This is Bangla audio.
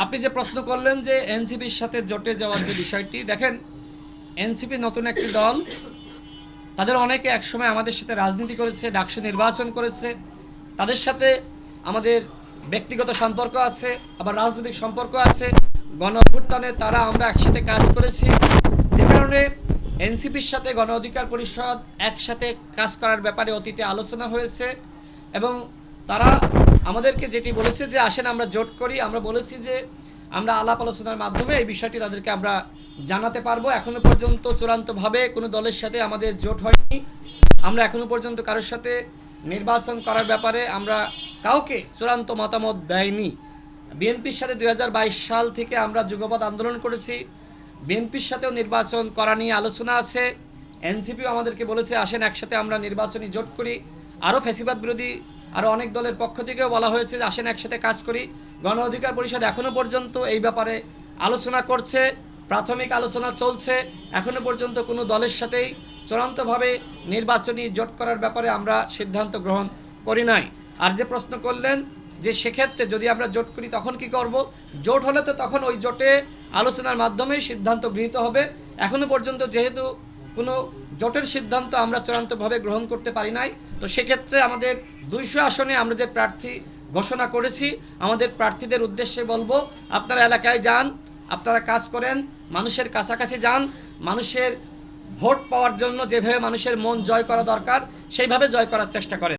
আপনি যে প্রশ্ন করলেন যে এনসিপির সাথে জোটে যাওয়ার যে বিষয়টি, দেখেন এনসিপি নতুন একটি দল, তাদের অনেকে একসময় আমাদের সাথে রাজনীতি করেছে, ডাকসু নির্বাচন করেছে, তাদের সাথে আমাদের ব্যক্তিগত সম্পর্ক আছে, আবার রাজনৈতিক সম্পর্ক আছে। গণ অভ্যুত্থানে তারা আমরা একসাথে কাজ করেছি, যে কারণে এনসিপির সাথে গণ অধিকার পরিষদ একসাথে কাজ করার ব্যাপারে অতীতে আলোচনা হয়েছে এবং তারা আমাদেরকে যেটি বলেছে যে আসেন আমরা জোট করি। আমরা বলেছি যে আমরা আলাপ আলোচনার মাধ্যমে এই বিষয়টি তাদেরকে আমরা জানাতে পারবো। এখনো পর্যন্ত চূড়ান্তভাবে কোনো দলের সাথে আমাদের জোট হয়নি। আমরা এখনো পর্যন্ত কারোর সাথে নির্বাচন করার ব্যাপারে আমরা কাউকে চূড়ান্ত মতামত দেয়নি। বিএনপির সাথে 2022 সাল থেকে আমরা যুগপৎ আন্দোলন করেছি, বিএনপির সাথেও নির্বাচন করা নিয়ে আলোচনা আছে। এনসিপিও আমাদেরকে বলেছে আসেন একসাথে আমরা নির্বাচনী জোট করি। আরও ফ্যাসিবাদ বিরোধী আরও অনেক দলের পক্ষ থেকেও বলা হয়েছে যে আসেন একসাথে কাজ করি। গণ অধিকার পরিষদ এখনও পর্যন্ত এই ব্যাপারে আলোচনা করছে, প্রাথমিক আলোচনা চলছে। এখনও পর্যন্ত কোনো দলের সাথেই চূড়ান্তভাবে নির্বাচনী জোট করার ব্যাপারে আমরা সিদ্ধান্ত গ্রহণ করি নাই। আর যে প্রশ্ন করলেন যে সেক্ষেত্রে যদি আমরা জোট করি তখন কি করব, জোট হলে তো তখন ওই জোটে আলোচনার মাধ্যমেই সিদ্ধান্ত গৃহীত হবে। এখনও পর্যন্ত যেহেতু কোনো জোটের সিদ্ধান্ত আমরা চূড়ান্তভাবে গ্রহণ করতে পারি নাই, তো সেক্ষেত্রে আমাদের 200 আসনে আমরা যে প্রার্থী ঘোষণা করেছি, আমাদের প্রার্থীদের উদ্দেশ্যে বলবো আপনারা এলাকায় যান, আপনারা কাজ করেন, মানুষের কাছাকাছি যান, মানুষের ভোট পাওয়ার জন্য যেভাবে মানুষের মন জয় করা দরকার সেইভাবে জয় করার চেষ্টা করেন।